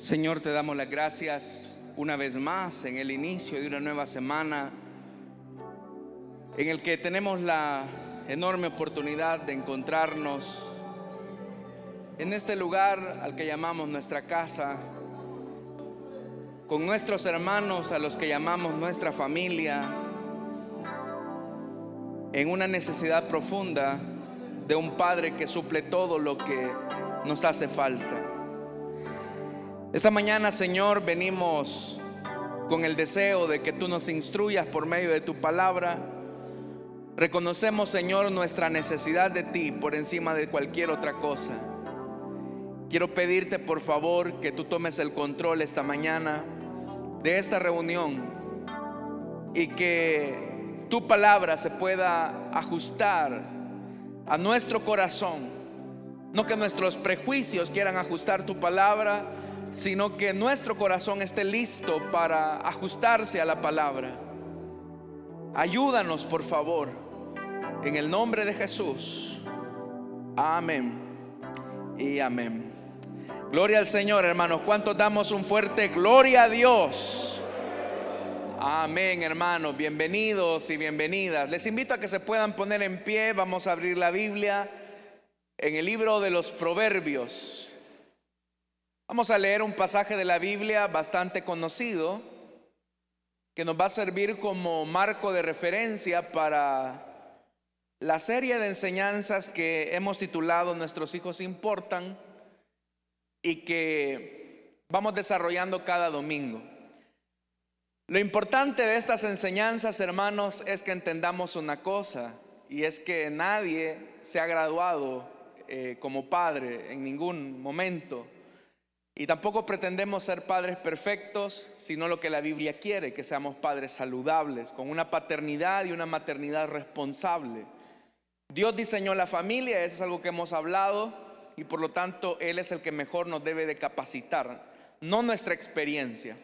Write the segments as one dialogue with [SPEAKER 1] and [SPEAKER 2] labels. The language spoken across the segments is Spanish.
[SPEAKER 1] Señor, te damos las gracias una vez más en el inicio de una nueva semana en el que tenemos la enorme oportunidad de encontrarnos en este lugar al que llamamos nuestra casa, con nuestros hermanos a los que llamamos nuestra familia, en una necesidad profunda de un Padre que suple todo lo que nos hace falta. Esta mañana, Señor, venimos con el deseo de que tú nos instruyas por medio de tu palabra. Reconocemos, Señor, nuestra necesidad de ti por encima de cualquier otra cosa. Quiero pedirte, por favor, que tú tomes el control esta mañana de esta reunión y que tu palabra se pueda ajustar a nuestro corazón. No que nuestros prejuicios quieran ajustar tu palabra, sino que nuestro corazón esté listo para ajustarse a la palabra. Ayúdanos, por favor, en el nombre de Jesús. Amén y amén. Gloria al Señor, hermanos. ¿Cuántos damos un fuerte gloria a Dios? Amén, hermanos. Bienvenidos y bienvenidas. Les invito a que se puedan poner en pie. Vamos a abrir la Biblia en el libro de los Proverbios. Vamos a leer un pasaje de la Biblia bastante conocido que nos va a servir como marco de referencia para la serie de enseñanzas que hemos titulado Nuestros hijos importan y que vamos desarrollando cada domingo. Lo importante de estas enseñanzas, hermanos, es que entendamos una cosa, y es que nadie se ha graduado como padre en ningún momento. Y tampoco pretendemos ser padres perfectos, sino lo que la Biblia quiere, que seamos padres saludables, con una paternidad y una maternidad responsable. Dios diseñó la familia, eso es algo que hemos hablado, y por lo tanto Él es el que mejor nos debe de capacitar, no nuestra experiencia.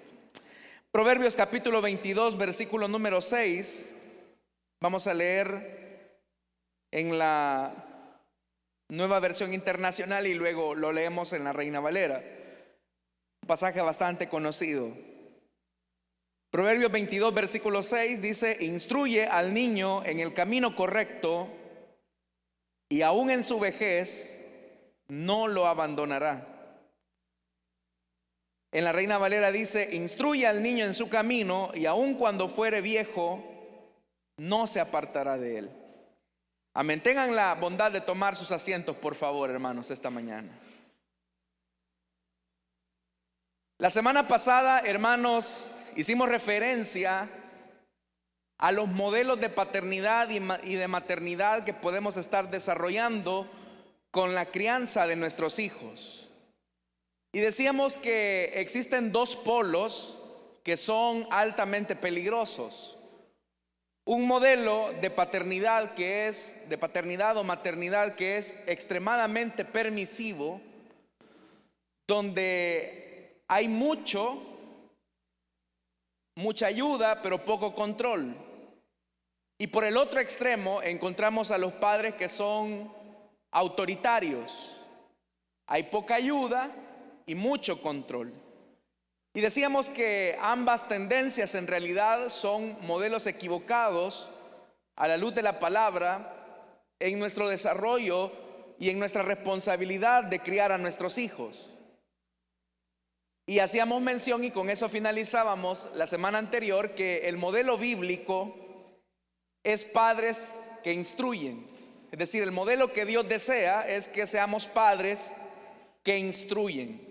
[SPEAKER 1] Proverbios capítulo 22, versículo número 6, vamos a leer en la Nueva Versión Internacional y luego lo leemos en la Reina Valera. Pasaje bastante conocido. Proverbios 22, versículo 6 dice: instruye al niño en el camino correcto, y aún en su vejez no lo abandonará. En la Reina Valera dice: instruye al niño en su camino, y aun cuando fuere viejo no se apartará de él. Amén. Tengan la bondad de tomar sus asientos, por favor, hermanos, esta mañana. La semana pasada, hermanos, hicimos referencia a los modelos de paternidad y de maternidad que podemos estar desarrollando con la crianza de nuestros hijos. Y decíamos que existen dos polos que son altamente peligrosos. Un modelo de paternidad o maternidad que es extremadamente permisivo, donde hay mucha ayuda, pero poco control. Y por el otro extremo encontramos a los padres que son autoritarios. Hay poca ayuda y mucho control. Y decíamos que ambas tendencias en realidad son modelos equivocados a la luz de la palabra en nuestro desarrollo y en nuestra responsabilidad de criar a nuestros hijos. Y hacíamos mención, y con eso finalizábamos la semana anterior, que el modelo bíblico es padres que instruyen. Es decir, el modelo que Dios desea es que seamos padres que instruyen.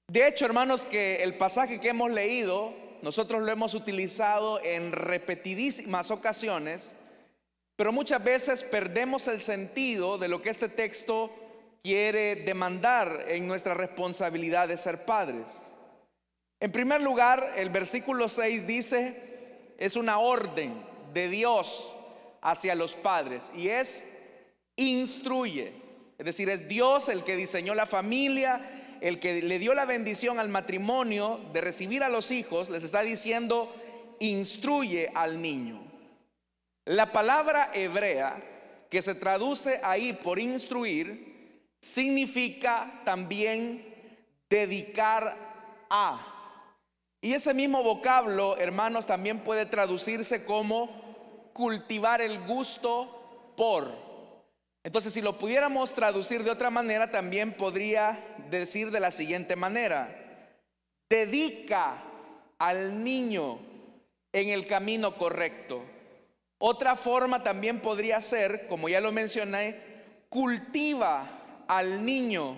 [SPEAKER 1] De hecho, hermanos, que el pasaje que hemos leído, nosotros lo hemos utilizado en repetidísimas ocasiones, pero muchas veces perdemos el sentido de lo que este texto quiere demandar en nuestra responsabilidad de ser padres. En primer lugar, el versículo 6 dice, es una orden de Dios hacia los padres, y es instruye. Es decir, es Dios el que diseñó la familia, el que le dio la bendición al matrimonio de recibir a los hijos. Les está diciendo, instruye al niño. La palabra hebrea que se traduce ahí por instruir significa también dedicar a. Y ese mismo vocablo, hermanos, también puede traducirse como cultivar el gusto por. Entonces, si lo pudiéramos traducir de otra manera, también podría decir de la siguiente manera: dedica al niño en el camino correcto. Otra forma también podría ser, como ya lo mencioné, cultiva al niño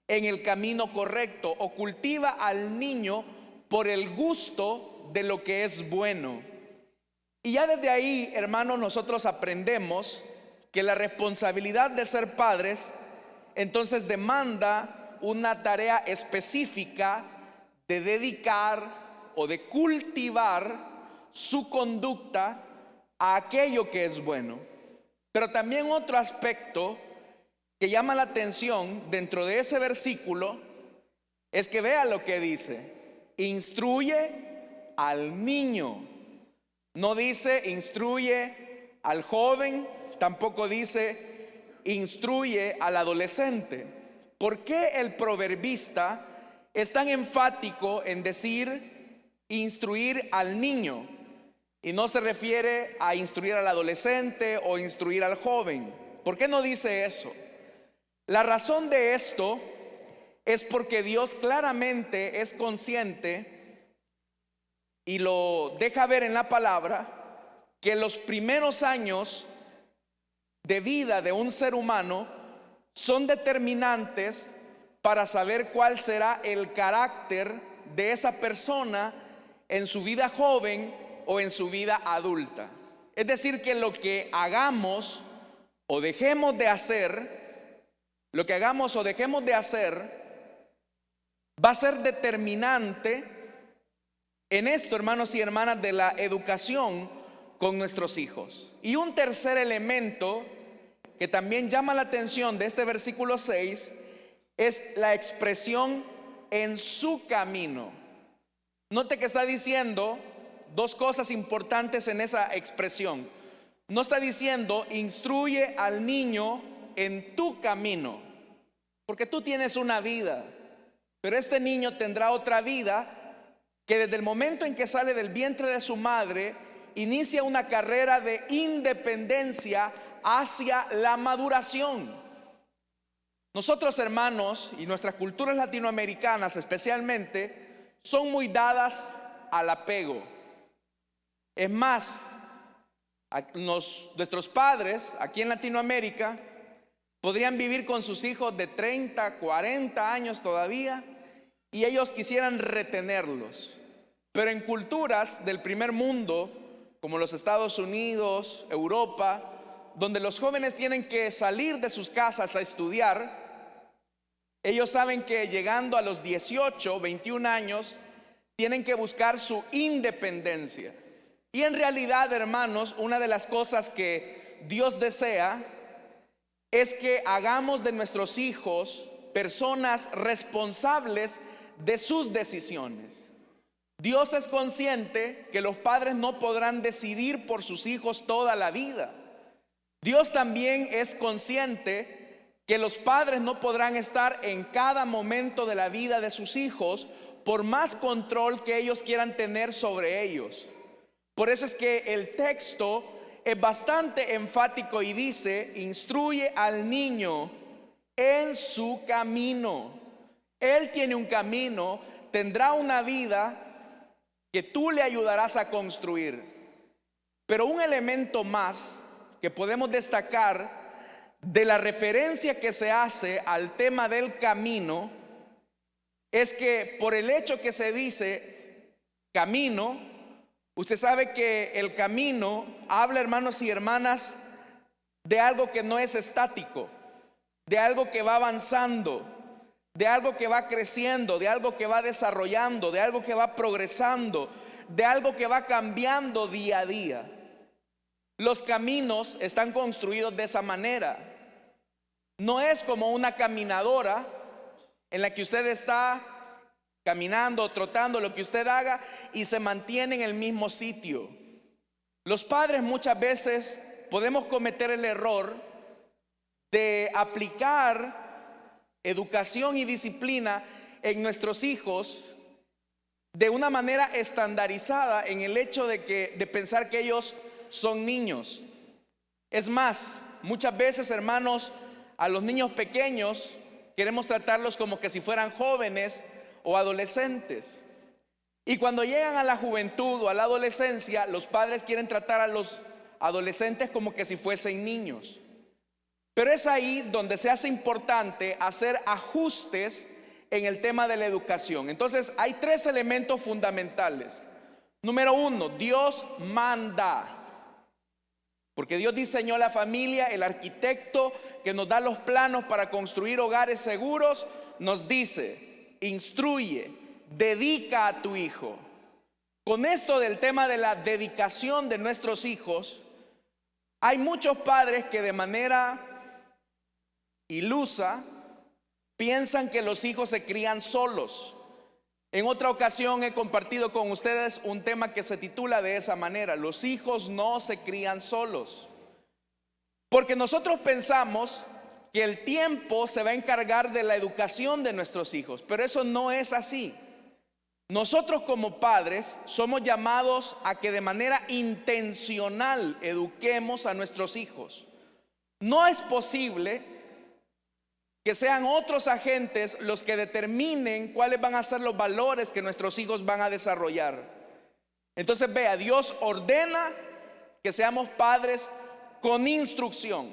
[SPEAKER 1] en el camino correcto, o cultiva al niño por el gusto de lo que es bueno. Y ya desde ahí, hermanos, nosotros aprendemos que la responsabilidad de ser padres entonces demanda una tarea específica de dedicar o de cultivar su conducta a aquello que es bueno. Pero también otro aspecto que llama la atención dentro de ese versículo es que vea lo que dice: instruye al niño. No dice instruye al joven, tampoco dice instruye al adolescente. ¿Por qué el proverbista es tan enfático en decir instruir al niño y no se refiere a instruir al adolescente o instruir al joven? ¿Por qué no dice eso? La razón de esto es porque Dios claramente es consciente y lo deja ver en la palabra, que los primeros años de vida de un ser humano son determinantes para saber cuál será el carácter de esa persona en su vida joven o en su vida adulta. Es decir, que lo que hagamos o dejemos de hacer, va a ser determinante en esto, hermanos y hermanas, de la educación con nuestros hijos. Y un tercer elemento que también llama la atención de este versículo 6 es la expresión en su camino. Note que está diciendo dos cosas importantes en esa expresión. No está diciendo instruye al niño en tu camino, porque tú tienes una vida, pero este niño tendrá otra vida que desde el momento en que sale del vientre de su madre inicia una carrera de independencia hacia la maduración. Nosotros, hermanos, y nuestras culturas latinoamericanas especialmente, son muy dadas al apego. Es más, nuestros padres aquí en Latinoamérica podrían vivir con sus hijos de 30, 40 años todavía, y ellos quisieran retenerlos. Pero en culturas del primer mundo, como los Estados Unidos, Europa, donde los jóvenes tienen que salir de sus casas a estudiar, ellos saben que llegando a los 18, 21 años, tienen que buscar su independencia. Y en realidad, hermanos, una de las cosas que Dios desea es que hagamos de nuestros hijos personas responsables de sus decisiones. Dios es consciente que los padres no podrán decidir por sus hijos toda la vida. Dios también es consciente que los padres no podrán estar en cada momento de la vida de sus hijos por más control que ellos quieran tener sobre ellos. Por eso es que el texto es bastante enfático y dice: instruye al niño en su camino. Él tiene un camino, tendrá una vida que tú le ayudarás a construir. Pero un elemento más que podemos destacar de la referencia que se hace al tema del camino es que por el hecho que se dice camino, usted sabe que el camino habla, hermanos y hermanas, de algo que no es estático, de algo que va avanzando, de algo que va creciendo, de algo que va desarrollando, de algo que va progresando, de algo que va cambiando día a día. Los caminos están construidos de esa manera. No es como una caminadora en la que usted está caminando, trotando, lo que usted haga, y se mantiene en el mismo sitio. Los padres muchas veces podemos cometer el error de aplicar educación y disciplina en nuestros hijos de una manera estandarizada en el hecho de pensar que ellos son niños. Es más, muchas veces, hermanos, a los niños pequeños queremos tratarlos como que si fueran jóvenes o adolescentes. Y cuando llegan a la juventud o a la adolescencia, los padres quieren tratar a los adolescentes como que si fuesen niños. Pero es ahí donde se hace importante hacer ajustes en el tema de la educación. Entonces, hay tres elementos fundamentales. Número uno, Dios manda. Porque Dios diseñó la familia, el arquitecto que nos da los planos para construir hogares seguros, nos dice, instruye, dedica a tu hijo. Con esto del tema de la dedicación de nuestros hijos, hay muchos padres que de manera ilusa piensan que los hijos se crían solos. En otra ocasión he compartido con ustedes un tema que se titula de esa manera: los hijos no se crían solos. Porque nosotros pensamos que el tiempo se va a encargar de la educación de nuestros hijos, pero eso no es así. Nosotros como padres somos llamados a que de manera intencional eduquemos a nuestros hijos. No es posible que sean otros agentes los que determinen cuáles van a ser los valores que nuestros hijos van a desarrollar. Entonces vea, Dios ordena que seamos padres con instrucción.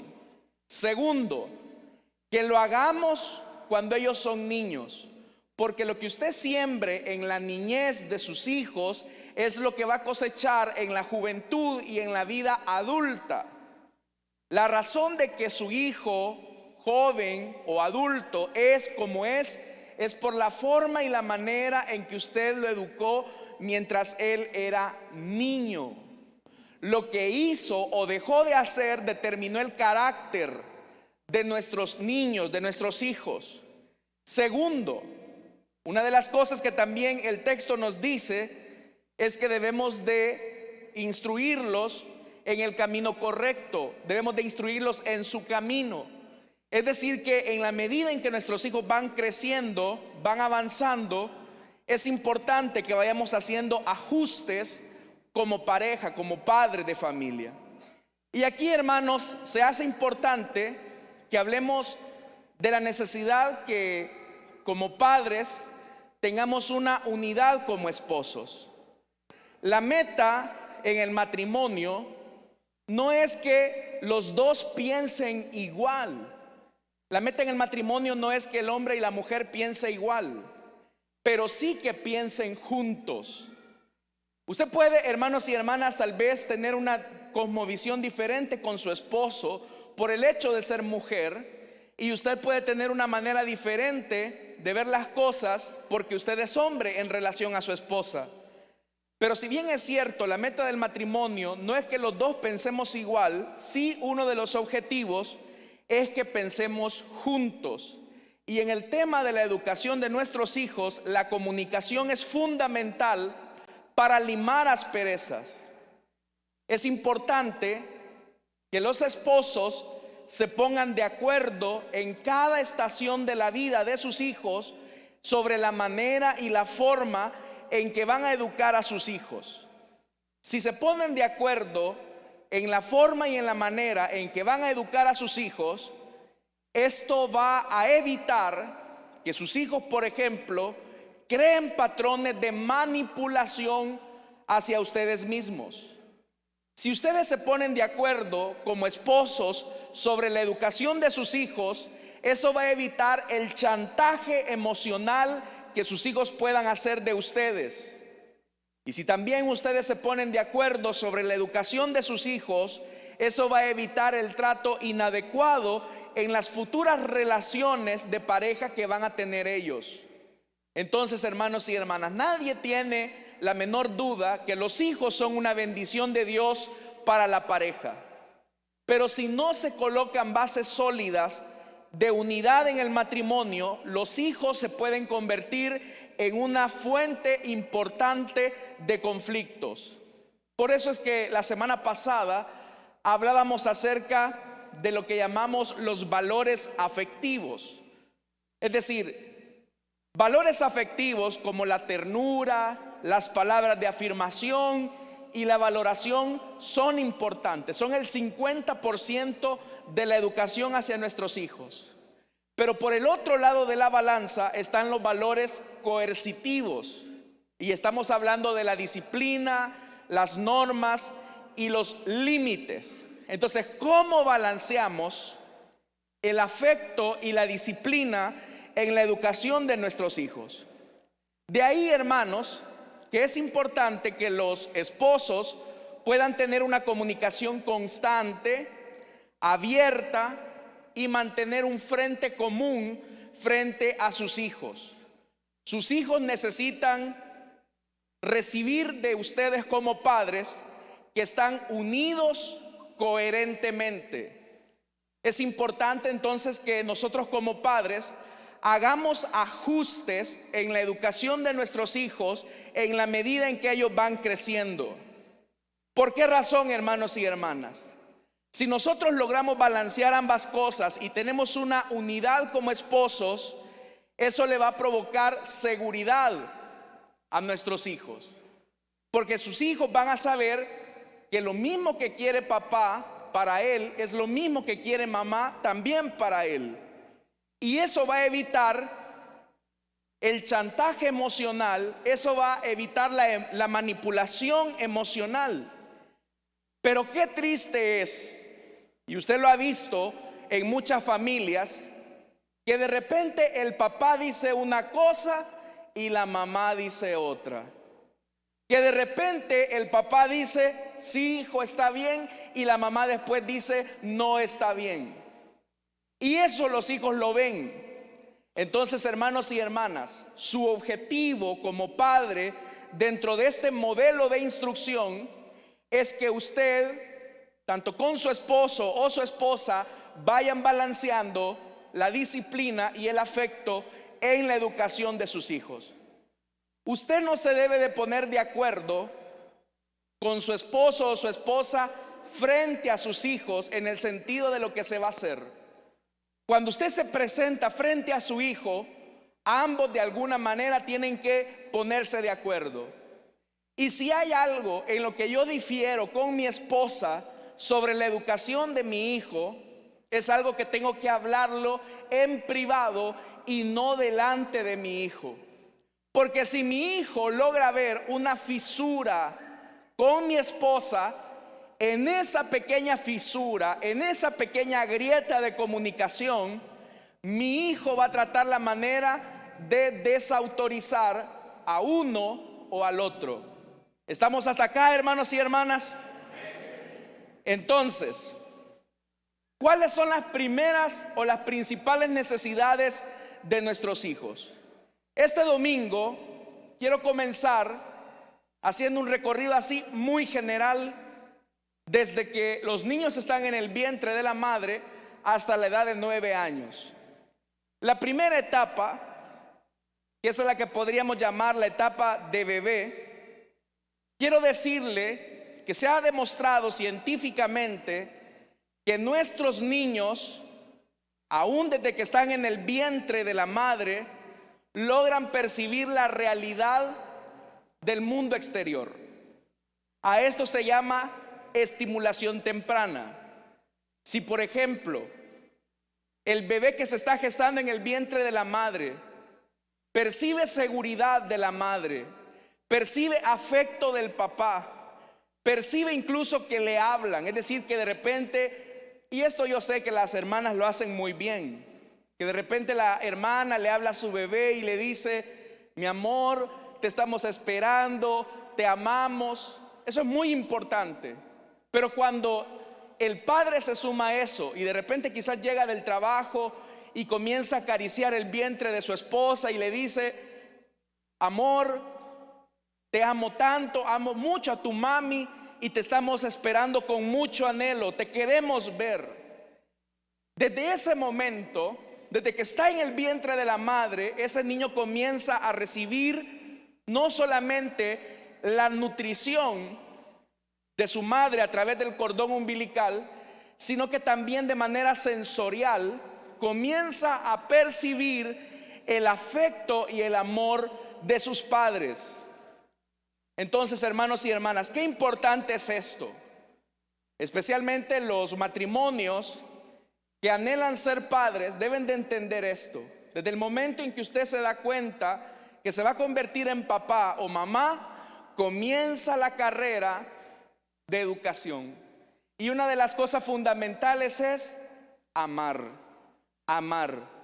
[SPEAKER 1] Segundo, que lo hagamos cuando ellos son niños, porque lo que usted siembre en la niñez de sus hijos es lo que va a cosechar en la juventud y en la vida adulta. La razón de que su hijo joven o adulto es como es por la forma y la manera en que usted lo educó mientras él era niño. Lo que hizo o dejó de hacer determinó el carácter de nuestros niños, de nuestros hijos. Segundo, una de las cosas que también el texto nos dice es que debemos de instruirlos en el camino correcto, debemos de instruirlos en su camino. Es decir, que en la medida en que nuestros hijos van creciendo, van avanzando, es importante que vayamos haciendo ajustes como pareja, como padres de familia. Y aquí, hermanos, se hace importante que hablemos de la necesidad que como padres tengamos una unidad como esposos. La meta en el matrimonio no es que los dos piensen igual. La meta en el matrimonio no es que el hombre y la mujer piensen igual, pero sí que piensen juntos. Usted puede, hermanos y hermanas, tal vez tener una cosmovisión diferente con su esposo por el hecho de ser mujer, y usted puede tener una manera diferente de ver las cosas porque usted es hombre en relación a su esposa. Pero si bien es cierto, la meta del matrimonio no es que los dos pensemos igual, sí uno de los objetivos es que pensemos juntos. Y en el tema de la educación de nuestros hijos, la comunicación es fundamental para limar asperezas. Es importante que los esposos se pongan de acuerdo en cada estación de la vida de sus hijos sobre la manera y la forma en que van a educar a sus hijos. Si se ponen de acuerdo en la forma y en la manera en que van a educar a sus hijos, esto va a evitar que sus hijos, por ejemplo, creen patrones de manipulación hacia ustedes mismos. Si ustedes se ponen de acuerdo como esposos sobre la educación de sus hijos, eso va a evitar el chantaje emocional que sus hijos puedan hacer de ustedes. Y si también ustedes se ponen de acuerdo sobre la educación de sus hijos, eso va a evitar el trato inadecuado en las futuras relaciones de pareja que van a tener ellos. Entonces, hermanos y hermanas, nadie tiene la menor duda que los hijos son una bendición de Dios para la pareja. Pero si no se colocan bases sólidas de unidad en el matrimonio, los hijos se pueden convertir en una fuente importante de conflictos. Por eso es que la semana pasada hablábamos acerca de lo que llamamos los valores afectivos. Es decir, Valores afectivos como la ternura, las palabras de afirmación y la valoración son importantes. Son el 50% de la educación hacia nuestros hijos. Pero por el otro lado de la balanza están los valores coercitivos. Y estamos hablando de la disciplina, las normas y los límites. Entonces, ¿cómo balanceamos el afecto y la disciplina en la educación de nuestros hijos? De ahí, hermanos, que es importante que los esposos puedan tener una comunicación constante, abierta, y mantener un frente común frente a sus hijos. Sus hijos necesitan recibir de ustedes como padres que están unidos coherentemente. Es importante entonces que nosotros como padres hagamos ajustes en la educación de nuestros hijos en la medida en que ellos van creciendo. ¿Por qué razón, hermanos y hermanas? Si nosotros logramos balancear ambas cosas y tenemos una unidad como esposos, eso le va a provocar seguridad a nuestros hijos. Porque sus hijos van a saber que lo mismo que quiere papá para él es lo mismo que quiere mamá también para él. Y eso va a evitar el chantaje emocional, eso va a evitar la manipulación emocional. Pero qué triste es, y usted lo ha visto en muchas familias, que de repente el papá dice una cosa y la mamá dice otra. Que de repente el papá dice, sí, hijo, está bien, y la mamá después dice, no está bien. Y eso los hijos lo ven. Entonces, hermanos y hermanas, su objetivo como padre dentro de este modelo de instrucción es que usted, tanto con su esposo o su esposa, vayan balanceando la disciplina y el afecto en la educación de sus hijos. Usted no se debe de poner de acuerdo con su esposo o su esposa frente a sus hijos en el sentido de lo que se va a hacer. Cuando usted se presenta frente a su hijo, ambos de alguna manera tienen que ponerse de acuerdo. Y si hay algo en lo que yo difiero con mi esposa sobre la educación de mi hijo, es algo que tengo que hablarlo en privado y no delante de mi hijo. Porque si mi hijo logra ver una fisura con mi esposa, en esa pequeña fisura, en esa pequeña grieta de comunicación, mi hijo va a tratar la manera de desautorizar a uno o al otro. ¿Estamos hasta acá, hermanos y hermanas? Entonces, ¿cuáles son las primeras o las principales necesidades de nuestros hijos? Este domingo quiero comenzar haciendo un recorrido así muy general, desde que los niños están en el vientre de la madre hasta la edad de 9 años. La primera etapa, que es la que podríamos llamar la etapa de bebé, quiero decirle que se ha demostrado científicamente que nuestros niños, aún desde que están en el vientre de la madre, logran percibir la realidad del mundo exterior. A esto se llama estimulación temprana. Si, por ejemplo, el bebé que se está gestando en el vientre de la madre percibe seguridad de la madre, percibe afecto del papá, percibe incluso que le hablan, es decir, que de repente, y esto yo sé que las hermanas lo hacen muy bien, que de repente la hermana le habla a su bebé y le dice, mi amor, te estamos esperando, te amamos. Eso es muy importante. Pero cuando el padre se suma a eso y de repente quizás llega del trabajo y comienza a acariciar el vientre de su esposa y le dice, amor, te amo tanto, amo mucho a tu mami y te estamos esperando con mucho anhelo, te queremos ver. Desde ese momento, desde que está en el vientre de la madre, ese niño comienza a recibir no solamente la nutrición de su madre a través del cordón umbilical, sino que también de manera sensorial comienza a percibir el afecto y el amor de sus padres. Entonces, hermanos y hermanas, qué importante es esto. Especialmente los matrimonios que anhelan ser padres deben de entender esto. Desde el momento en que usted se da cuenta que se va a convertir en papá o mamá, comienza la carrera de educación. Y una de las cosas fundamentales es amar. Amar.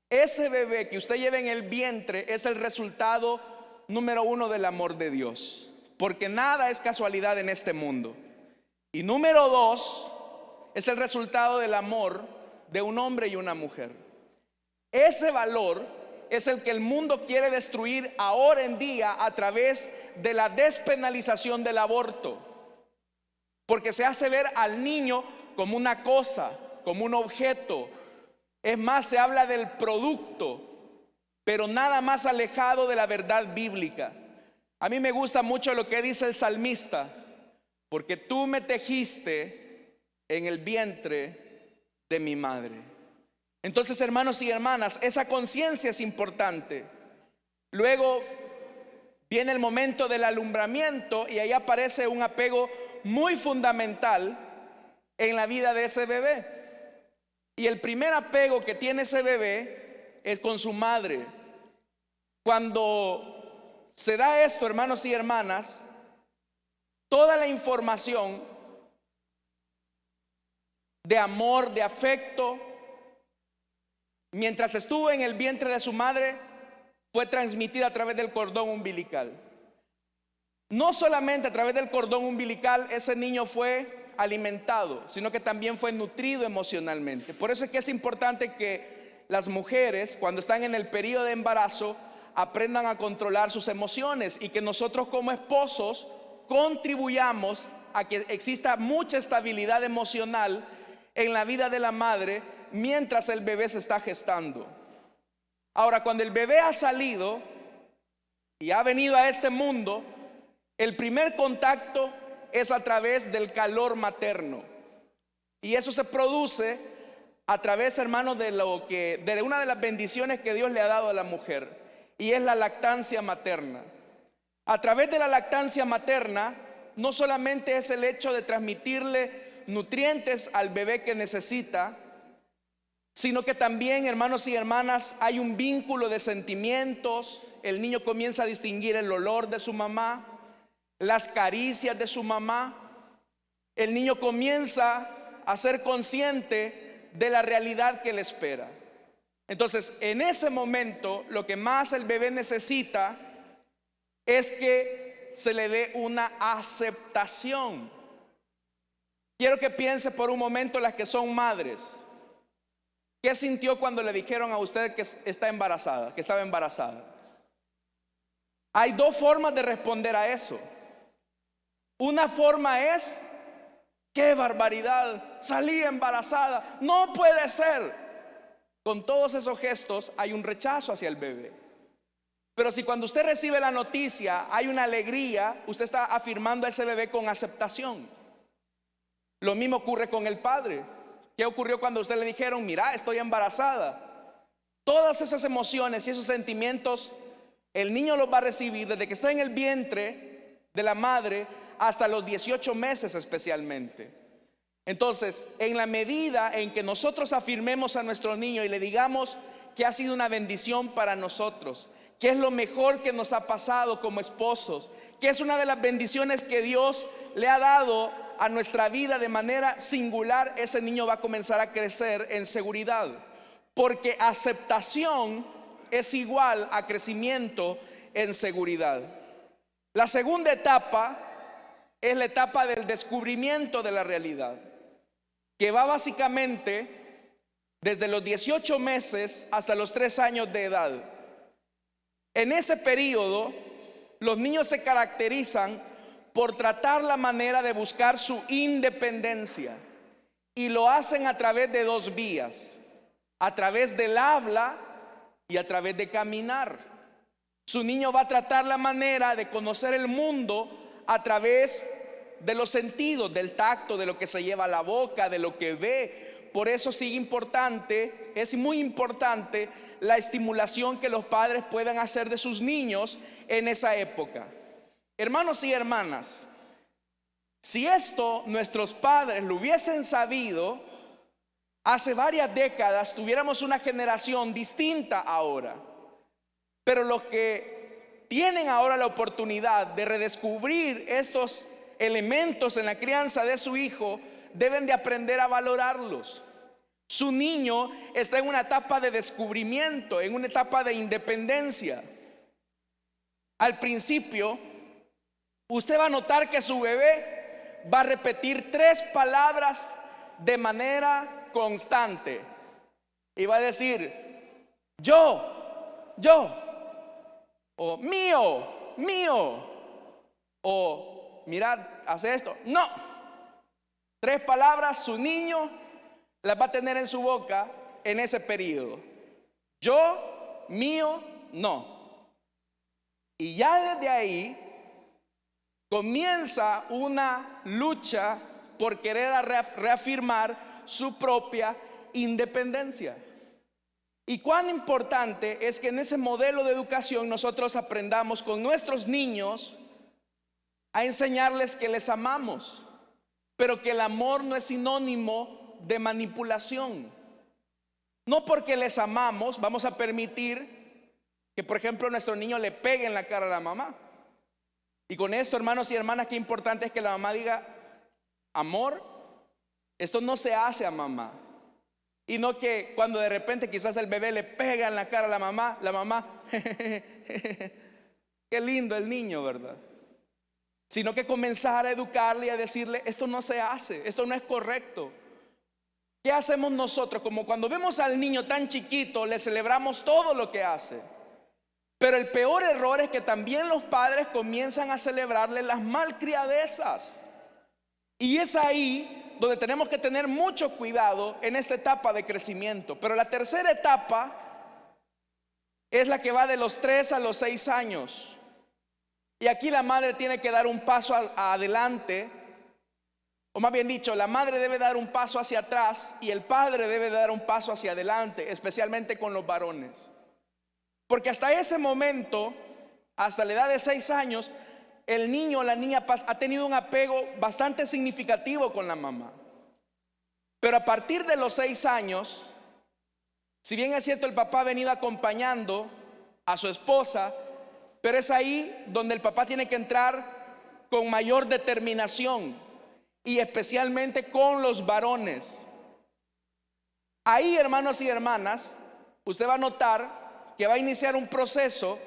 [SPEAKER 1] Ese bebé que usted lleva en el vientre es el resultado número uno del amor de Dios, porque nada es casualidad en este mundo. Y número dos, es el resultado del amor de un hombre y una mujer. Ese valor es el que el mundo quiere destruir ahora en día a través de la despenalización del aborto, porque se hace ver al niño como una cosa, como un objeto. Es más, se habla del producto, pero nada más alejado de la verdad bíblica. A mí me gusta mucho lo que dice el salmista: porque tú me tejiste en el vientre de mi madre. Entonces, hermanos y hermanas, esa conciencia es importante. Luego viene el momento del alumbramiento y ahí aparece un apego muy fundamental en la vida de ese bebé. Y el primer apego que tiene ese bebé es con su madre. Cuando se da esto, hermanos y hermanas, toda la información de amor, de afecto, mientras estuvo en el vientre de su madre, fue transmitida a través del cordón umbilical. No solamente a través del cordón umbilical ese niño fue alimentado, sino que también fue nutrido emocionalmente. Por eso es que es importante que las mujeres, cuando están en el periodo de embarazo, aprendan a controlar sus emociones, y que nosotros como esposos contribuyamos a que exista mucha estabilidad emocional en la vida de la madre mientras el bebé se está gestando. Ahora, cuando el bebé ha salido y ha venido a este mundo, el primer contacto es a través del calor materno, y eso se produce a través, hermanos, de una de las bendiciones que Dios le ha dado a la mujer, y es la lactancia materna. A través de la lactancia materna, no solamente es el hecho de transmitirle nutrientes al bebé que necesita, sino que también, hermanos y hermanas, hay un vínculo de sentimientos. El niño comienza a distinguir el olor de su mamá, las caricias de su mamá. El niño comienza a ser consciente de la realidad que le espera. Entonces, en ese momento, lo que más el bebé necesita es que se le dé una aceptación. Quiero que piense por un momento las que son madres. ¿Qué sintió cuando le dijeron a usted que está embarazada, que estaba embarazada? Hay dos formas de responder a eso. Una forma es: ¡qué barbaridad! Salí embarazada, no puede ser. Con todos esos gestos hay un rechazo hacia el bebé. Pero si cuando usted recibe la noticia hay una alegría, usted está afirmando a ese bebé con aceptación. Lo mismo ocurre con el padre. ¿Qué ocurrió cuando a usted le dijeron: mira, estoy embarazada? Todas esas emociones y esos sentimientos el niño los va a recibir desde que está en el vientre de la madre hasta los 18 meses especialmente. Entonces, en la medida en que nosotros afirmemos a nuestro niño y le digamos que ha sido una bendición para nosotros, que es lo mejor que nos ha pasado como esposos, que es una de las bendiciones que Dios le ha dado a nuestra vida de manera singular, ese niño va a comenzar a crecer en seguridad, porque aceptación es igual a crecimiento en seguridad. La segunda etapa es la etapa del descubrimiento de la realidad, que va básicamente desde los 18 meses hasta los 3 años de edad. En ese periodo, los niños se caracterizan por tratar la manera de buscar su independencia, y lo hacen a través de dos vías: a través del habla y a través de caminar. Su niño va a tratar la manera de conocer el mundo a través de los sentidos, del tacto, de lo que se lleva a la boca, de lo que ve, por eso es muy importante la estimulación que los padres puedan hacer de sus niños en esa época. Hermanos y hermanas, si esto nuestros padres lo hubiesen sabido hace varias décadas, tuviéramos una generación distinta ahora. Pero los que tienen ahora la oportunidad de redescubrir estos elementos en la crianza de su hijo, deben de aprender a valorarlos. Su niño está en una etapa de descubrimiento, en una etapa de independencia. Al principio, usted va a notar que su bebé va a repetir 3 palabras de manera constante. Y va a decir, yo, o mío, o mirad, hace esto, no. 3 palabras su niño las va a tener en su boca en ese periodo. Yo, mío, no. Y ya desde ahí comienza una lucha por querer reafirmar su propia independencia. Y cuán importante es que en ese modelo de educación nosotros aprendamos con nuestros niños a enseñarles que les amamos, pero que el amor no es sinónimo de manipulación. No porque les amamos vamos a permitir que, por ejemplo, nuestro niño le pegue en la cara a la mamá. Y con esto, hermanos y hermanas, qué importante es que la mamá diga, amor, esto no se hace a mamá. Y no que cuando de repente quizás el bebé le pega en la cara a la mamá, qué lindo el niño, ¿verdad? Sino que comenzar a educarle y a decirle, esto no se hace, esto no es correcto. ¿Qué hacemos nosotros? Como cuando vemos al niño tan chiquito, le celebramos todo lo que hace. Pero el peor error es que también los padres comienzan a celebrarle las malcriadezas. Y es ahí donde tenemos que tener mucho cuidado en esta etapa de crecimiento. Pero la tercera etapa es la que va de los 3 a los 6 años. Y aquí la madre tiene que dar un paso adelante, o más bien dicho, la madre debe dar un paso hacia atrás y el padre debe dar un paso hacia adelante, especialmente con los varones. Porque hasta ese momento, hasta la edad de 6 años, el niño o la niña ha tenido un apego bastante significativo con la mamá. Pero a partir de los 6 años, si bien es cierto el papá ha venido acompañando a su esposa, pero es ahí donde el papá tiene que entrar con mayor determinación y especialmente con los varones. Ahí, hermanos y hermanas, usted va a notar que va a iniciar un proceso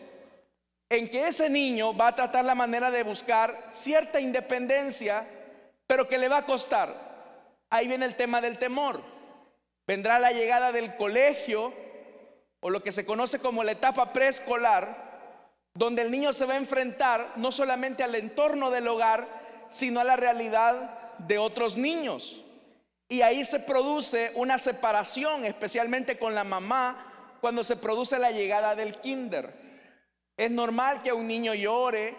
[SPEAKER 1] en que ese niño va a tratar la manera de buscar cierta independencia, pero que le va a costar. Ahí viene el tema del temor. Vendrá la llegada del colegio, o lo que se conoce como la etapa preescolar, donde el niño se va a enfrentar no solamente al entorno del hogar, sino a la realidad de otros niños. Y ahí se produce una separación, especialmente con la mamá, cuando se produce la llegada del kinder. Es normal que un niño llore,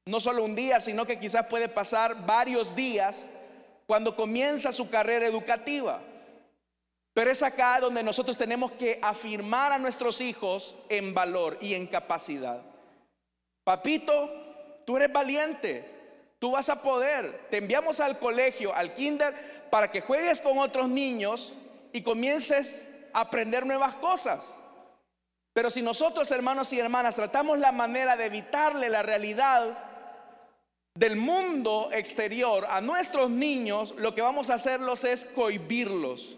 [SPEAKER 1] no solo un día, sino que quizás puede pasar varios días cuando comienza su carrera educativa. Pero es acá donde nosotros tenemos que afirmar a nuestros hijos en valor y en capacidad. Papito, tú eres valiente, tú vas a poder. Te enviamos al colegio, al kinder, para que juegues con otros niños y comiences a aprender nuevas cosas. Pero si nosotros, hermanos y hermanas, tratamos la manera de evitarle la realidad del mundo exterior a nuestros niños, lo que vamos a hacerlos es cohibirlos.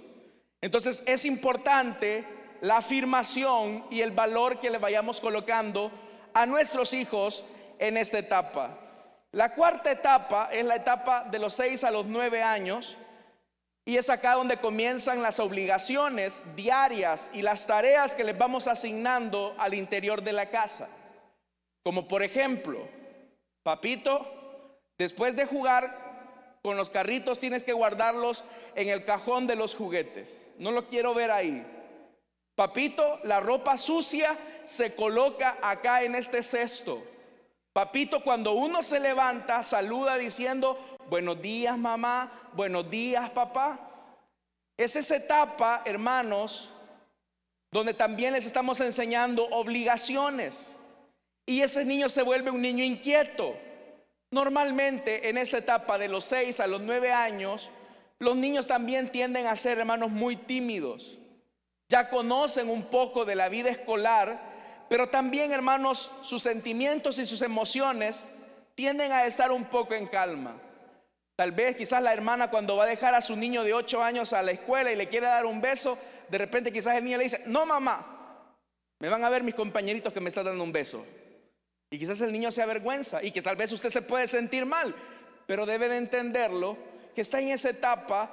[SPEAKER 1] Entonces es importante la afirmación y el valor que le vayamos colocando a nuestros hijos en esta etapa. La cuarta etapa es la etapa de los 6 a los 9 años, y es acá donde comienzan las obligaciones diarias y las tareas que les vamos asignando al interior de la casa. Como por ejemplo, papito, después de jugar con los carritos tienes que guardarlos en el cajón de los juguetes. No lo quiero ver ahí. Papito, la ropa sucia se coloca acá en este cesto. Papito, cuando uno se levanta, saluda diciendo buenos días mamá, buenos días papá. Es esa etapa, hermanos, donde también les estamos enseñando obligaciones. Y ese niño se vuelve un niño inquieto. Normalmente en esta etapa de los 6 a los 9 años, los niños también tienden a ser, hermanos, muy tímidos. Ya conocen un poco de la vida escolar, pero también, hermanos, sus sentimientos y sus emociones tienden a estar un poco en calma. Tal vez quizás la hermana, cuando va a dejar a su niño de 8 años a la escuela y le quiere dar un beso, de repente quizás el niño le dice: no, mamá, me van a ver mis compañeritos que me están dando un beso. Y quizás el niño se avergüenza y que tal vez usted se puede sentir mal, pero debe de entenderlo, que está en esa etapa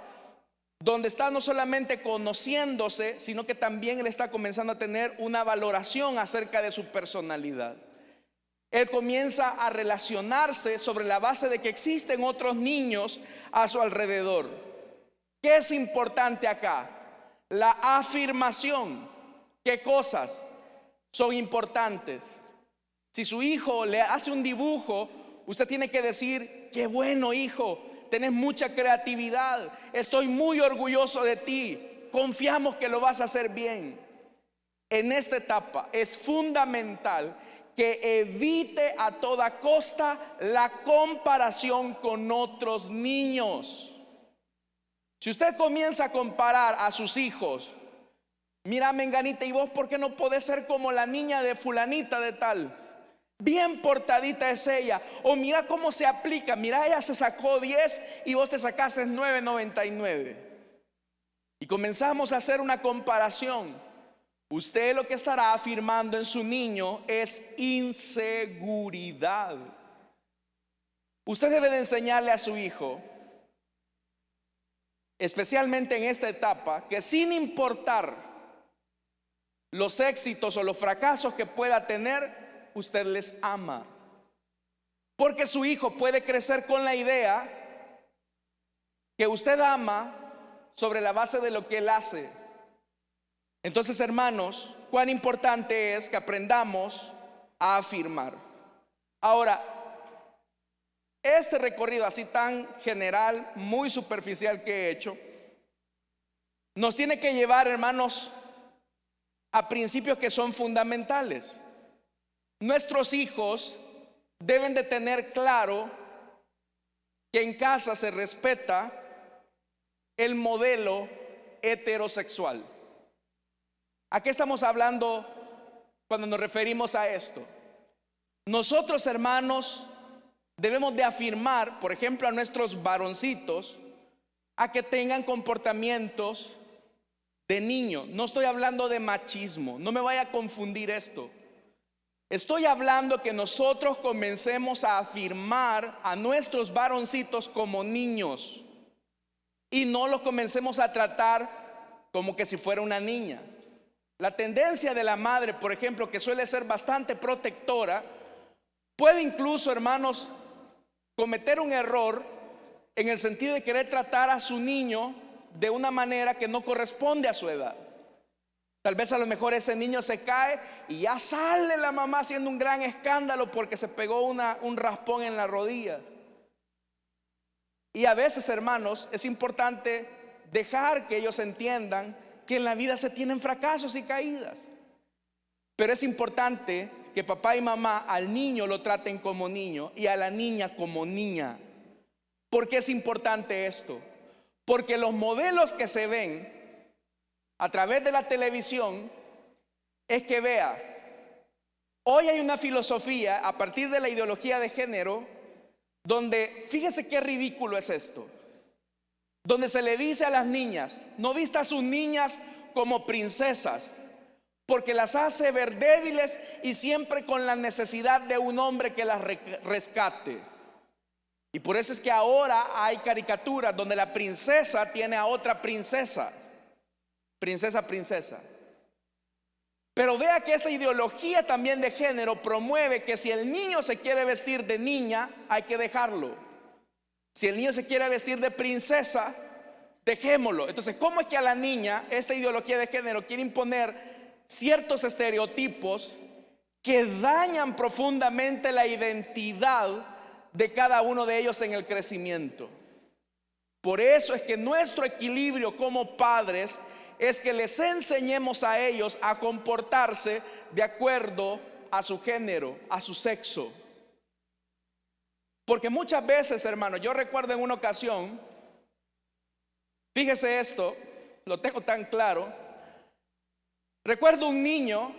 [SPEAKER 1] donde está no solamente conociéndose, sino que también él está comenzando a tener una valoración acerca de su personalidad. Él comienza a relacionarse sobre la base de que existen otros niños a su alrededor. ¿Qué es importante acá? La afirmación. ¿Qué cosas son importantes? Si su hijo le hace un dibujo, usted tiene que decir: qué bueno, hijo, tenés mucha creatividad, estoy muy orgulloso de ti, confiamos que lo vas a hacer bien. En esta etapa es fundamental que evite a toda costa la comparación con otros niños. Si usted comienza a comparar a sus hijos: mira, menganita, ¿y vos por qué no podés ser como la niña de fulanita de tal? Bien portadita es ella. O mira cómo se aplica, mira, ella se sacó 10 y vos te sacaste 9.99. Y comenzamos a hacer una comparación. Usted lo que estará afirmando en su niño es inseguridad. Usted debe de enseñarle a su hijo, especialmente en esta etapa, que sin importar los éxitos o los fracasos que pueda tener, usted les ama. Porque su hijo puede crecer con la idea que usted ama sobre la base de lo que él hace. Entonces, hermanos, cuán importante es que aprendamos a afirmar. Ahora, este recorrido así tan general, muy superficial que he hecho, nos tiene que llevar, hermanos, a principios que son fundamentales. Nuestros hijos deben de tener claro que en casa se respeta el modelo heterosexual. ¿A qué estamos hablando cuando nos referimos a esto? Nosotros, hermanos, debemos de afirmar, por ejemplo, a nuestros varoncitos a que tengan comportamientos de niño. No estoy hablando de machismo, no me vaya a confundir esto. Estoy hablando que nosotros comencemos a afirmar a nuestros varoncitos como niños y no los comencemos a tratar como que si fuera una niña. La tendencia de la madre, por ejemplo, que suele ser bastante protectora, puede incluso, hermanos, cometer un error en el sentido de querer tratar a su niño de una manera que no corresponde a su edad. Tal vez a lo mejor ese niño se cae y ya sale la mamá haciendo un gran escándalo porque se pegó un raspón en la rodilla. Y a veces, hermanos, es importante dejar que ellos entiendan que en la vida se tienen fracasos y caídas. Pero es importante que papá y mamá al niño lo traten como niño y a la niña como niña. ¿Por qué es importante esto? Porque los modelos que se ven a través de la televisión es que vea, hoy hay una filosofía a partir de la ideología de género donde, fíjese qué ridículo es esto, donde se le dice a las niñas: no vista a sus niñas como princesas, porque las hace ver débiles y siempre con la necesidad de un hombre que las rescate. Y por eso es que ahora hay caricaturas donde la princesa tiene a otra princesa. Princesa. Pero vea que esta ideología también de género promueve que si el niño se quiere vestir de niña, hay que dejarlo. Si el niño se quiere vestir de princesa, dejémoslo. Entonces, ¿cómo es que a la niña esta ideología de género quiere imponer ciertos estereotipos que dañan profundamente la identidad de cada uno de ellos en el crecimiento? Por eso es que nuestro equilibrio como padres es que les enseñemos a ellos a comportarse de acuerdo a su género, a su sexo. Porque muchas veces, hermano, yo recuerdo en una ocasión, fíjese esto, lo tengo tan claro. Recuerdo un niño,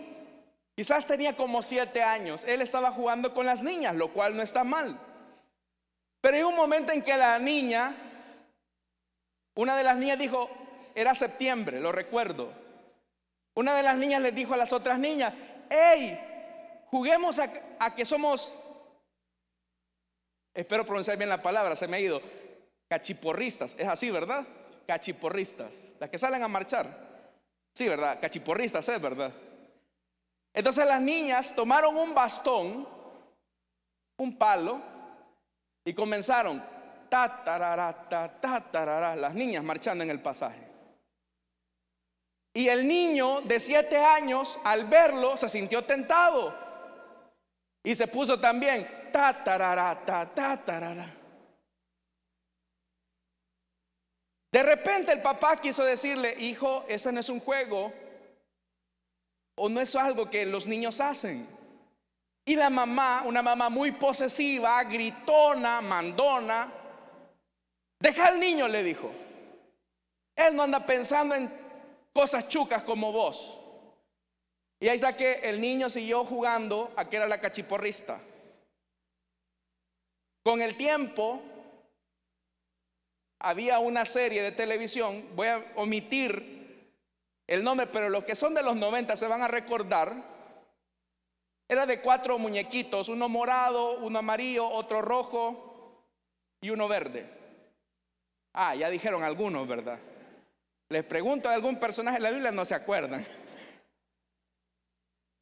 [SPEAKER 1] quizás tenía como 7 años, él estaba jugando con las niñas, lo cual no está mal. Pero hay un momento en que la niña, una de las niñas dijo, era septiembre, lo recuerdo. Una de las niñas les dijo a las otras niñas, hey, juguemos a que somos, espero pronunciar bien la palabra, se me ha ido, cachiporristas. Es así, ¿verdad? Cachiporristas, las que salen a marchar. Sí, ¿verdad? Cachiporristas, es verdad. Entonces las niñas tomaron un bastón, un palo, y comenzaron, ta, tarara, ta, ta, tarara, las niñas marchando en el pasaje. Y el niño de 7 años, al verlo, se sintió tentado. Y se puso también, ta, tarara, ta, ta, tarara. De repente el papá quiso decirle, hijo, ese no es un juego, o no es algo que los niños hacen. Y la mamá, una mamá muy posesiva, gritona, mandona, deja al niño, le dijo. Él no anda pensando en cosas chucas como vos. Y ahí está que el niño siguió jugando a que era la cachiporrista. Con el tiempo había una serie de televisión, voy a omitir el nombre, pero los que son de los 90 se van a recordar. Era de 4 muñequitos, uno morado, uno amarillo, otro rojo y uno verde. Ah, ya dijeron algunos, ¿verdad? Les pregunto a algún personaje de la Biblia, no se acuerdan.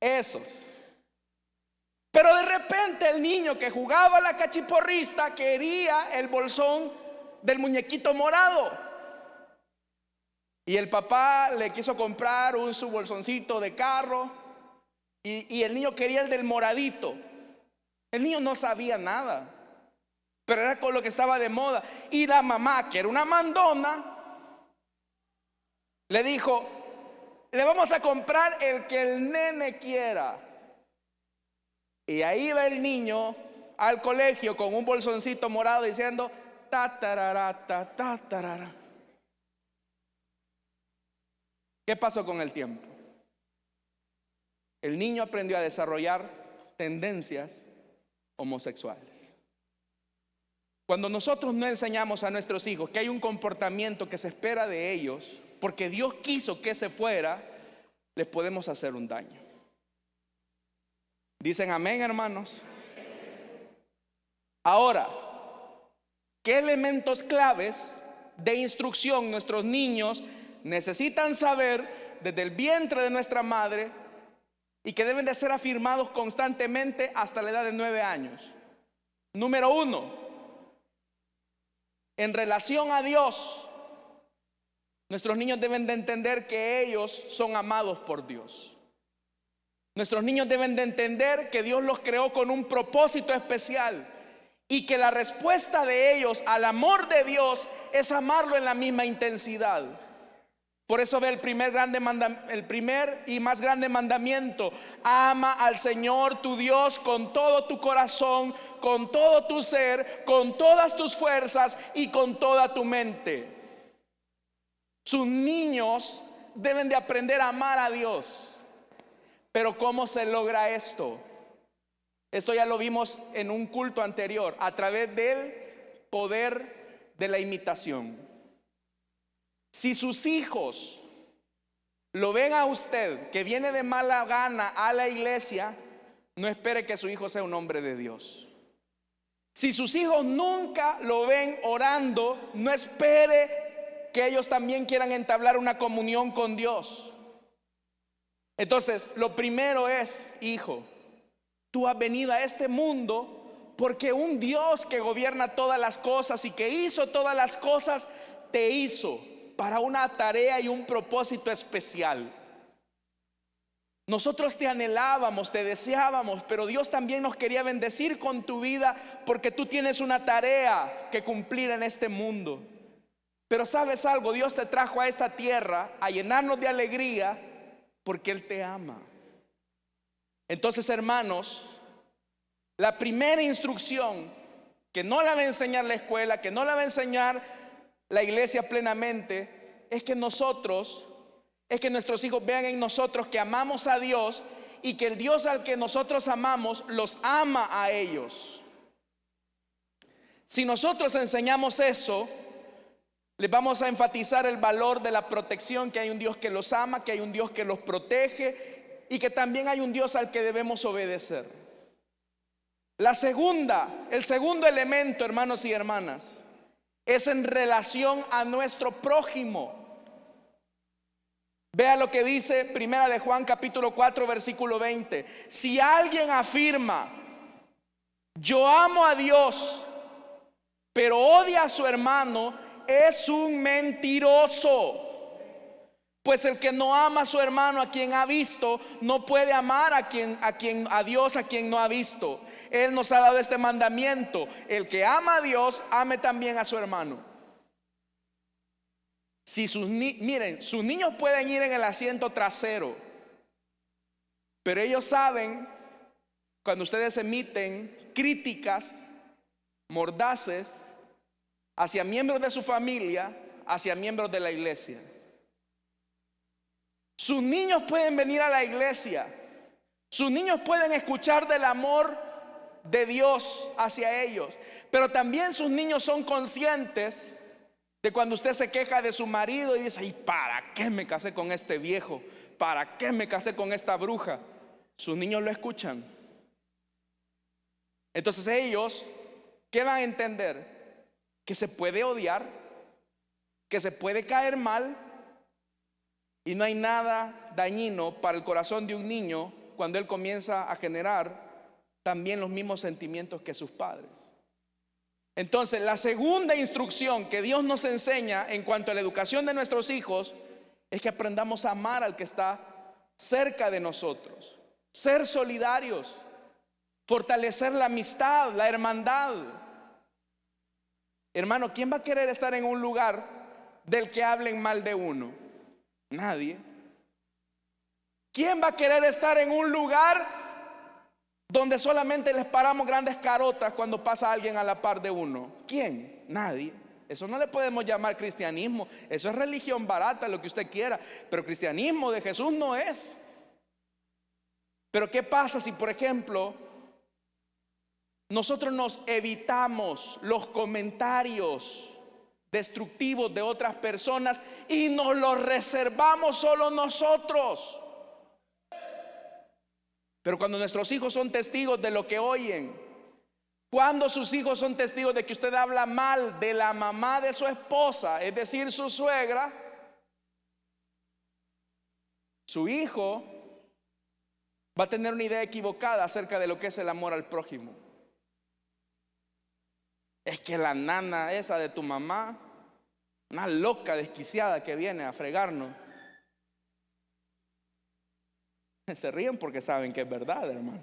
[SPEAKER 1] Esos. Pero de repente el niño que jugaba a la cachiporrista quería el bolsón del muñequito morado. Y el papá le quiso comprar su bolsoncito de carro. Y el niño quería el del moradito. El niño no sabía nada, pero era con lo que estaba de moda. Y la mamá, que era una mandona, le dijo, le vamos a comprar el que el nene quiera. Y ahí va el niño al colegio con un bolsoncito morado diciendo, ta, tarara, ta, ta, tarara. ¿Qué pasó con el tiempo? El niño aprendió a desarrollar tendencias homosexuales. Cuando nosotros no enseñamos a nuestros hijos que hay un comportamiento que se espera de ellos, porque Dios quiso que se fuera, les podemos hacer un daño. ¿Dicen amén, hermanos? Ahora, ¿qué elementos claves de instrucción nuestros niños necesitan saber desde el vientre de nuestra madre y que deben de ser afirmados constantemente hasta la edad de 9 años? Número 1, en relación a Dios, nuestros niños deben de entender que ellos son amados por Dios. Nuestros niños deben de entender que Dios los creó con un propósito especial y que la respuesta de ellos al amor de Dios es amarlo en la misma intensidad. Por eso ve el primer y más grande mandamiento: ama al Señor tu Dios con todo tu corazón, con todo tu ser, con todas tus fuerzas y con toda tu mente. Sus niños deben de aprender a amar a Dios. Pero ¿cómo se logra esto? Esto ya lo vimos en un culto anterior, a través del poder de la imitación. Si sus hijos lo ven a usted que viene de mala gana a la iglesia, no espere que su hijo sea un hombre de Dios. Si sus hijos nunca lo ven orando, no espere que ellos también quieran entablar una comunión con Dios. Entonces, lo primero es, hijo, tú has venido a este mundo porque un Dios que gobierna todas las cosas y que hizo todas las cosas, te hizo para una tarea y un propósito especial. Nosotros te anhelábamos, te deseábamos, pero Dios también nos quería bendecir con tu vida porque tú tienes una tarea que cumplir en este mundo. Pero sabes algo, Dios te trajo a esta tierra a llenarnos de alegría porque Él te ama. Entonces, hermanos, la primera instrucción que no la va a enseñar la escuela, que no la va a enseñar la iglesia plenamente, es que nuestros hijos vean en nosotros que amamos a Dios y que el Dios al que nosotros amamos los ama a ellos. Si nosotros enseñamos eso, les vamos a enfatizar el valor de la protección, que hay un Dios que los ama, que hay un Dios que los protege y que también hay un Dios al que debemos obedecer. El segundo elemento, hermanos y hermanas, es en relación a nuestro prójimo. Vea lo que dice Primera de Juan capítulo 4 versículo 20. Si alguien afirma, yo amo a Dios, pero odia a su hermano, es un mentiroso. Pues el que no ama a su hermano a quien ha visto, no puede amar a Dios a quien no ha visto. Él nos ha dado este mandamiento: el que ama a Dios, ame también a su hermano. Si miren, sus niños pueden ir en el asiento trasero, pero ellos saben cuando ustedes emiten críticas mordaces hacia miembros de su familia, hacia miembros de la iglesia. Sus niños pueden venir a la iglesia, sus niños pueden escuchar del amor de Dios hacia ellos, pero también sus niños son conscientes de cuando usted se queja de su marido y dice: ¿y para qué me casé con este viejo? ¿Para qué me casé con esta bruja? Sus niños lo escuchan. Entonces ellos, ¿qué van a entender? Que se puede odiar, que se puede caer mal, y no hay nada dañino para el corazón de un niño cuando él comienza a generar también los mismos sentimientos que sus padres. Entonces, la segunda instrucción que Dios nos enseña en cuanto a la educación de nuestros hijos es que aprendamos a amar al que está cerca de nosotros, ser solidarios, fortalecer la amistad, la hermandad. Hermano, ¿quién va a querer estar en un lugar del que hablen mal de uno? Nadie. ¿Quién va a querer estar en un lugar donde solamente les paramos grandes carotas cuando pasa alguien a la par de uno? ¿Quién? Nadie. Eso no le podemos llamar cristianismo. Eso es religión barata, lo que usted quiera, pero cristianismo de Jesús no es. Pero ¿qué pasa si, por ejemplo, nosotros nos evitamos los comentarios destructivos de otras personas y nos los reservamos solo nosotros? Pero cuando nuestros hijos son testigos de lo que oyen, cuando sus hijos son testigos de que usted habla mal de la mamá de su esposa, es decir, su suegra, su hijo va a tener una idea equivocada acerca de lo que es el amor al prójimo. Es que la nana esa de tu mamá, una loca desquiciada que viene a fregarnos. Se ríen porque saben que es verdad, hermano.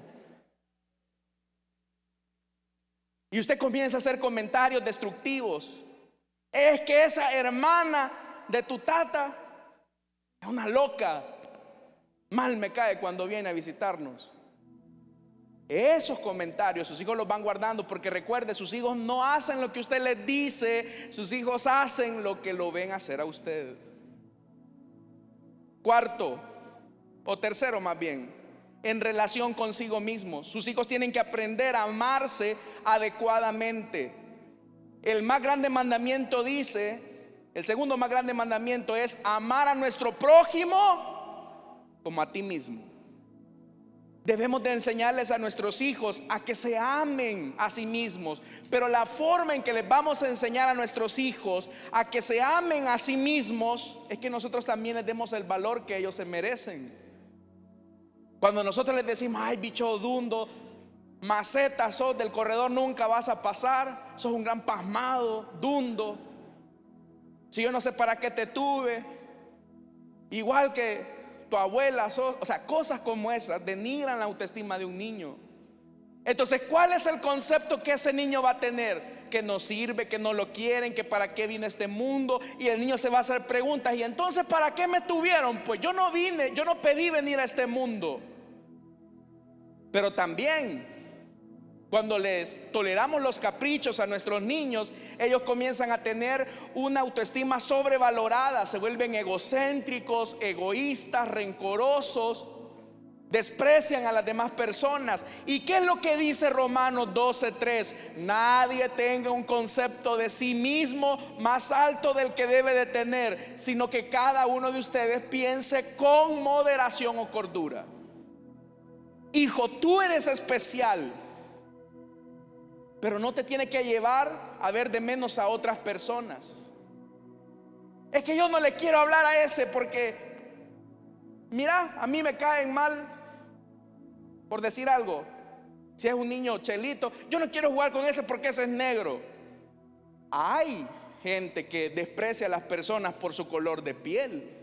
[SPEAKER 1] Y usted comienza a hacer comentarios destructivos. Es que esa hermana de tu tata es una loca. Mal me cae cuando viene a visitarnos. Esos comentarios sus hijos los van guardando, porque recuerde, sus hijos no hacen lo que usted les dice, sus hijos hacen lo que lo ven hacer a usted. Cuarto, o tercero más bien, en relación consigo mismos, sus hijos tienen que aprender a amarse adecuadamente. El más grande mandamiento dice, el segundo más grande mandamiento es amar a nuestro prójimo como a ti mismo. Debemos de enseñarles a nuestros hijos a que se amen a sí mismos, pero la forma en que les vamos a enseñar a nuestros hijos a que se amen a sí mismos es que nosotros también les demos el valor que ellos se merecen. Cuando nosotros les decimos: ay, bicho dundo, maceta sos, del corredor nunca vas a pasar, sos un gran pasmado, dundo, si yo no sé para qué te tuve, igual que tu abuela sos, o sea, cosas como esas denigran la autoestima de un niño. Entonces, ¿cuál es el concepto que ese niño va a tener? Que no sirve, que no lo quieren, que para qué vine a este mundo. Y el niño se va a hacer preguntas. Y entonces, ¿para qué me tuvieron? Pues yo no vine, yo no pedí venir a este mundo. Pero también, cuando les toleramos los caprichos a nuestros niños, ellos comienzan a tener una autoestima sobrevalorada. Se vuelven egocéntricos, egoístas, rencorosos. Desprecian a las demás personas. ¿Y qué es lo que dice Romanos 12:3? Nadie tenga un concepto de sí mismo más alto del que debe de tener, sino que cada uno de ustedes piense con moderación o cordura. Hijo, tú eres especial, pero no te tiene que llevar a ver de menos a otras personas. Es que yo no le quiero hablar a ese porque, mira, a mí me caen mal. Por decir algo, si es un niño chelito, yo no quiero jugar con ese porque ese es negro. Hay gente que desprecia a las personas por su color de piel.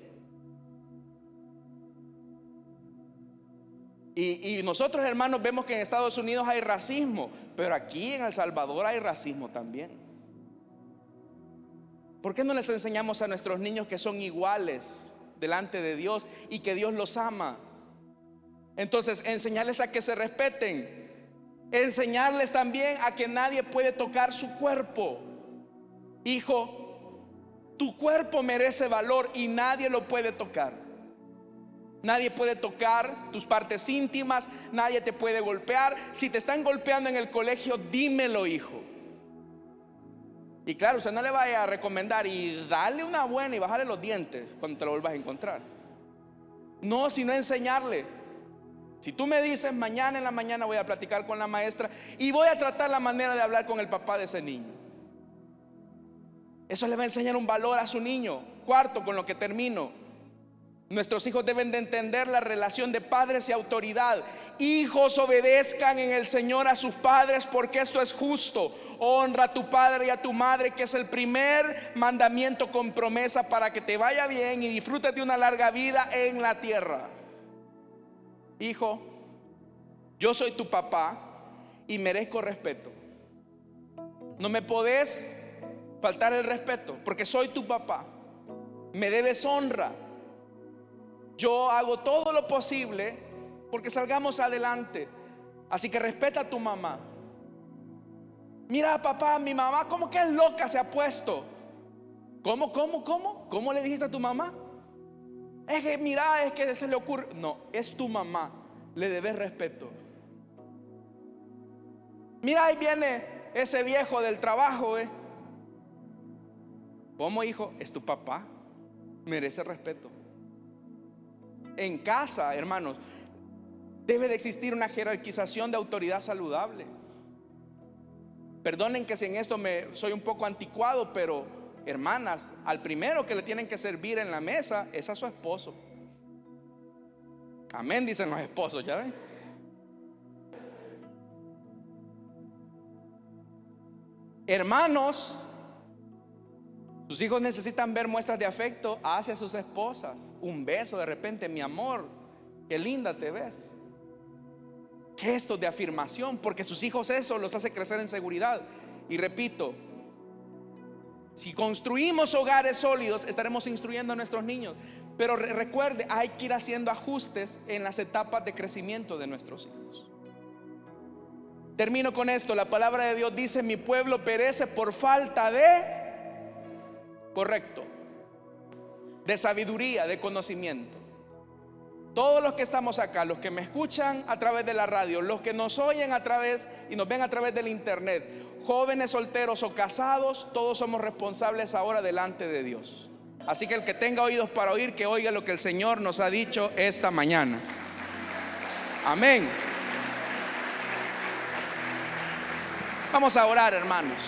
[SPEAKER 1] Y nosotros, hermanos, vemos que en Estados Unidos hay racismo, pero aquí en El Salvador hay racismo también. ¿Por qué no les enseñamos a nuestros niños que son iguales delante de Dios y que Dios los ama? Entonces, enseñarles a que se respeten, enseñarles también a que nadie puede tocar su cuerpo. Hijo, tu cuerpo merece valor y nadie lo puede tocar. Nadie puede tocar tus partes íntimas, nadie te puede golpear. Si te están golpeando en el colegio, dímelo, hijo. Y claro, usted no le vaya a recomendar y dale una buena y bájale los dientes cuando te lo vuelvas a encontrar. No, sino enseñarle. Si tú me dices, mañana en la mañana voy a platicar con la maestra y voy a tratar la manera de hablar con el papá de ese niño. Eso le va a enseñar un valor a su niño. Cuarto, con lo que termino, nuestros hijos deben de entender la relación de padres y autoridad. Hijos, obedezcan en el Señor a sus padres, porque esto es justo. Honra a tu padre y a tu madre, que es el primer mandamiento con promesa para que te vaya bien y disfrutes de una larga vida en la tierra. Hijo, yo soy tu papá y merezco respeto. No me podés faltar el respeto porque soy tu papá. Me debes honra. Yo hago todo lo posible porque salgamos adelante. Así que respeta a tu mamá. Mira, papá, mi mamá como que es loca se ha puesto. ¿Cómo? ¿Cómo le dijiste a tu mamá? Es que mira, es que se le ocurre. No, es tu mamá, le debes respeto. Mira, ahí viene ese viejo del trabajo, ¿Cómo, hijo? Es tu papá, merece respeto. En casa, hermanos, debe de existir una jerarquización de autoridad saludable. Perdonen que si en esto soy un poco anticuado, pero hermanas, al primero que le tienen que servir en la mesa es a su esposo. Amén, dicen los esposos, ¿ya ven? Hermanos, sus hijos necesitan ver muestras de afecto hacia sus esposas. Un beso de repente, mi amor, qué linda te ves. Gestos de afirmación, porque sus hijos eso los hace crecer en seguridad. Y repito, si construimos hogares sólidos, estaremos instruyendo a nuestros niños. Pero recuerde, hay que ir haciendo ajustes en las etapas de crecimiento de nuestros hijos. Termino con esto. La palabra de Dios dice: mi pueblo perece por falta de sabiduría, de conocimiento. Todos los que estamos acá, los que me escuchan a través de la radio, los que nos oyen a través y nos ven a través del internet, jóvenes solteros o casados, todos somos responsables ahora delante de Dios. Así que el que tenga oídos para oír, que oiga lo que el Señor nos ha dicho esta mañana. Amén. Vamos a orar, hermanos.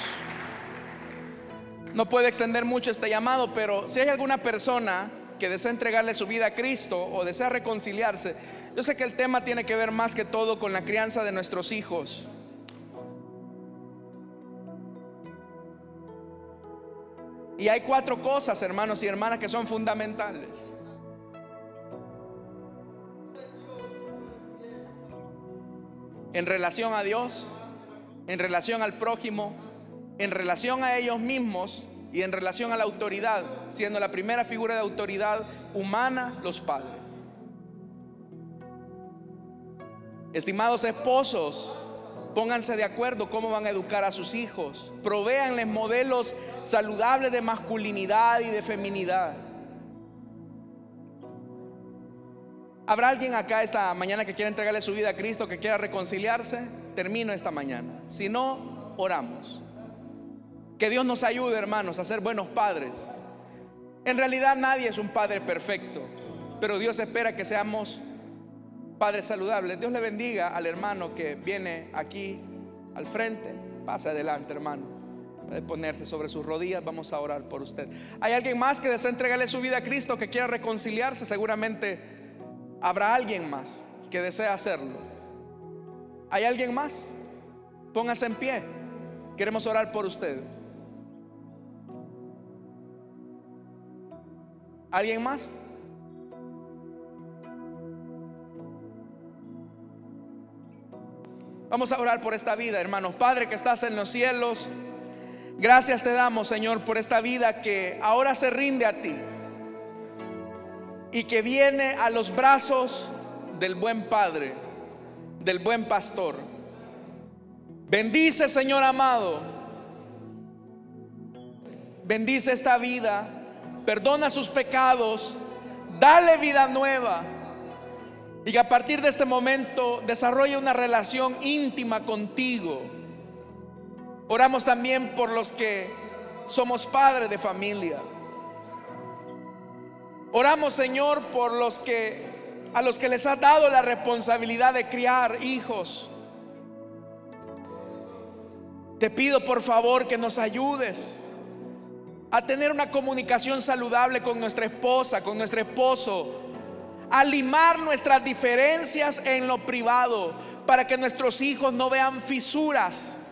[SPEAKER 1] No puedo extender mucho este llamado, pero si hay alguna persona que desea entregarle su vida a Cristo o desea reconciliarse, yo sé que el tema tiene que ver más que todo con la crianza de nuestros hijos. Y hay 4 cosas, hermanos y hermanas, que son fundamentales. en relación a Dios, en relación al prójimo, en relación a ellos mismos y en relación a la autoridad, siendo la primera figura de autoridad humana los padres. Estimados esposos, pónganse de acuerdo cómo van a educar a sus hijos. Provéanles modelos saludables de masculinidad y de feminidad. ¿Habrá alguien acá esta mañana que quiera entregarle su vida a Cristo, que quiera reconciliarse? Termino esta mañana. Si no, oramos. Que Dios nos ayude, hermanos, a ser buenos padres. En realidad nadie es un padre perfecto, pero Dios espera que seamos padres saludables. Dios le bendiga al hermano que viene aquí al frente. Pase adelante, hermano. Puede ponerse sobre sus rodillas. Vamos a orar por usted. ¿Hay alguien más que desea entregarle su vida a Cristo, que quiera reconciliarse? Seguramente habrá alguien más que desea hacerlo. ¿Hay alguien más? Póngase en pie. Queremos orar por usted. ¿Alguien más? Vamos a orar por esta vida, hermanos. Padre que estás en los cielos, gracias te damos, Señor, por esta vida que ahora se rinde a ti y que viene a los brazos del buen Padre, del buen pastor. Bendice, Señor amado, bendice esta vida, perdona sus pecados, dale vida nueva, y que a partir de este momento desarrolle una relación íntima contigo. Oramos también por los que somos padres de familia. Oramos, Señor, por a los que les has dado la responsabilidad de criar hijos. Te pido por favor que nos ayudes a tener una comunicación saludable con nuestra esposa, con nuestro esposo, a limar nuestras diferencias en lo privado, para que nuestros hijos no vean fisuras.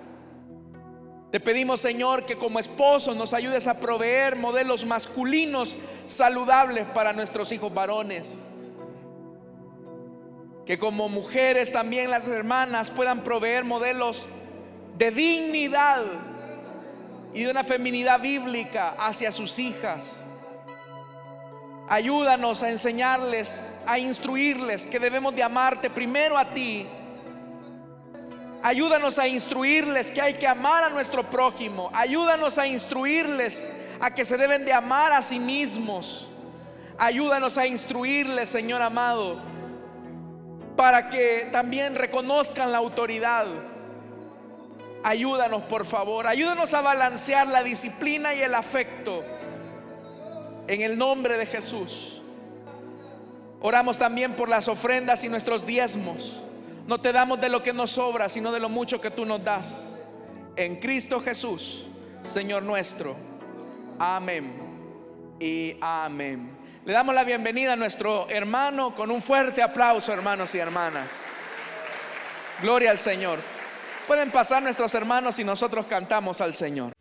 [SPEAKER 1] Te pedimos, Señor, que como esposo nos ayudes a proveer modelos masculinos saludables para nuestros hijos varones. Que como mujeres también las hermanas puedan proveer modelos de dignidad y de una feminidad bíblica hacia sus hijas. Ayúdanos a enseñarles, a instruirles que debemos de amarte primero a ti. Ayúdanos a instruirles que hay que amar a nuestro prójimo. Ayúdanos a instruirles a que se deben de amar a sí mismos. Ayúdanos a instruirles, Señor amado, para que también reconozcan la autoridad. Ayúdanos, por favor. Ayúdanos a balancear la disciplina y el afecto. En el nombre de Jesús. Oramos también por las ofrendas y nuestros diezmos. No te damos de lo que nos sobra, sino de lo mucho que tú nos das. En Cristo Jesús, Señor nuestro. Amén y amén. Le damos la bienvenida a nuestro hermano con un fuerte aplauso, hermanos y hermanas. Gloria al Señor. Pueden pasar nuestros hermanos y nosotros cantamos al Señor.